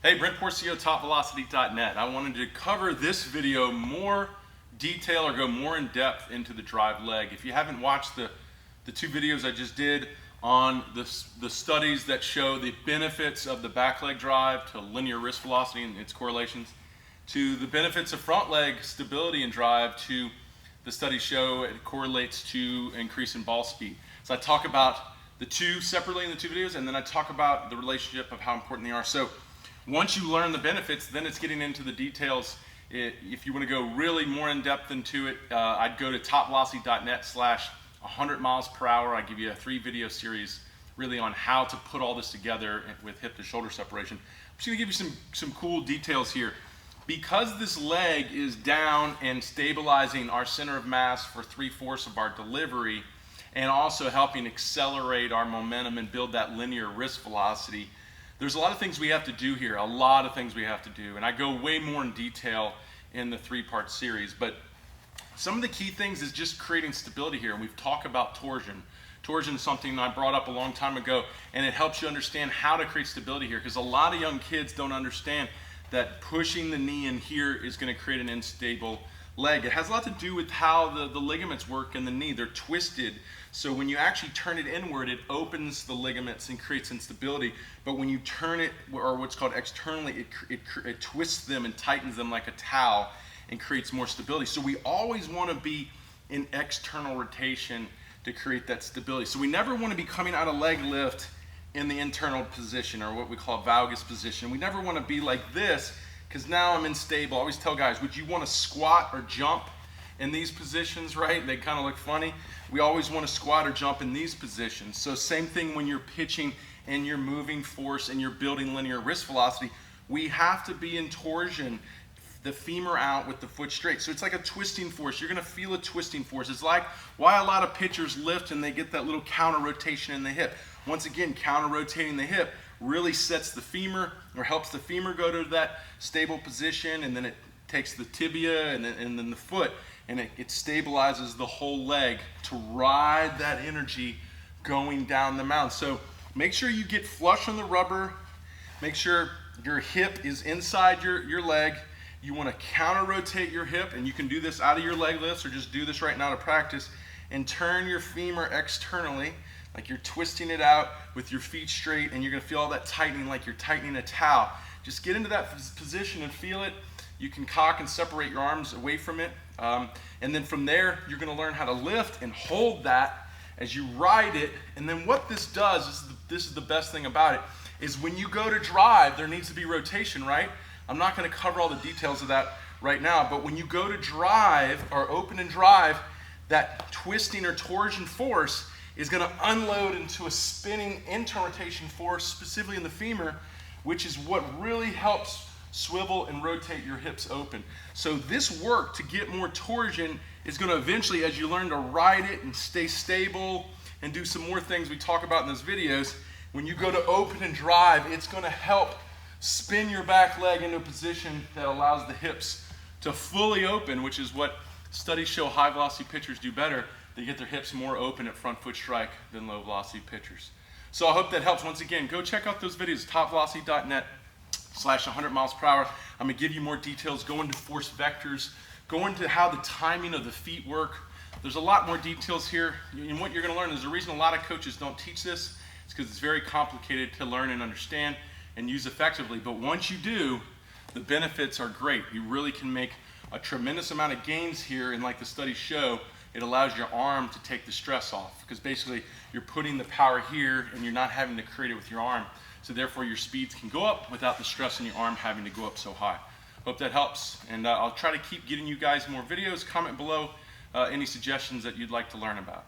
Hey, Brent Porcio, topvelocity.net. I wanted to cover this video more detail or go more in depth into the drive leg. If you haven't watched the two videos I just did on the studies that show the benefits of the back leg drive to linear wrist velocity and its correlations, to the benefits of front leg stability and drive, to the studies show it correlates to increase in ball speed. So I talk about the two separately in the two videos, and then I talk about the relationship of how important they are. So once you learn the benefits, then it's getting into the details. If you want to go really more in depth into it, I'd go to topvelocity.net/100 miles per hour. I give you a 3-video series really on how to put all this together with hip to shoulder separation. I'm just going to give you some cool details here. Because this leg is down and stabilizing our center of mass for 3/4 of our delivery and also helping accelerate our momentum and build that linear wrist velocity, there's a lot of things we have to do here, a lot of things we have to do. And I go way more in detail in the 3-part series. But some of the key things is just creating stability here. And we've talked about torsion. Torsion is something I brought up a long time ago, and it helps you understand how to create stability here, because a lot of young kids don't understand that pushing the knee in here is going to create an unstable leg. It has a lot to do with how the ligaments work in the knee. They're twisted, so when you actually turn it inward, it opens the ligaments and creates instability. But when you turn it, or what's called externally, it twists them and tightens them like a towel and creates more stability. So we always want to be in external rotation to create that stability. So we never want to be coming out of leg lift in the internal position, or what we call valgus position. We never want to be like this, because now I'm unstable. I always tell guys, would you want to squat or jump in these positions, right? They kind of look funny. We always want to squat or jump in these positions. So same thing when you're pitching and you're moving force and you're building linear wrist velocity. We have to be in torsion, the femur out with the foot straight. So it's like a twisting force. You're going to feel a twisting force. It's like why a lot of pitchers lift and they get that little counter rotation in the hip. Once again, counter rotating the hip really sets the femur, or helps the femur go to that stable position, and then it takes the tibia and then the foot, and it stabilizes the whole leg to ride that energy going down the mound. So make sure you get flush on the rubber. Make sure your hip is inside your leg. You want to counter rotate your hip, and you can do this out of your leg lifts, or just do this right now to practice, and turn your femur externally, like you're twisting it out with your feet straight, and you're going to feel all that tightening like you're tightening a towel. Just get into that position and feel it. You can cock and separate your arms away from it. And then from there, you're going to learn how to lift and hold that as you ride it. And then what this does, this is the best thing about it, is when you go to drive, there needs to be rotation, right? I'm not going to cover all the details of that right now, but when you go to drive, or open and drive, that twisting or torsion force is going to unload into a spinning internal rotation force, specifically in the femur, which is what really helps swivel and rotate your hips open. So this work to get more torsion is going to eventually, as you learn to ride it and stay stable and do some more things we talk about in those videos, when you go to open and drive, it's going to help spin your back leg into a position that allows the hips to fully open, which is what studies show high velocity pitchers do better. They get their hips more open at front foot strike than low velocity pitchers. So I hope that helps. Once again, go check out those videos, topvelocity.net/100 miles per hour. I'm going to give you more details, go into force vectors, go into how the timing of the feet work. There's a lot more details here. And what you're going to learn is the reason a lot of coaches don't teach this is because it's very complicated to learn and understand and use effectively. But once you do, the benefits are great. You really can make a tremendous amount of gains here, and like the studies show, it allows your arm to take the stress off, because basically you're putting the power here and you're not having to create it with your arm. So therefore your speeds can go up without the stress in your arm having to go up so high. Hope that helps, and I'll try to keep getting you guys more videos. Comment below any suggestions that you'd like to learn about.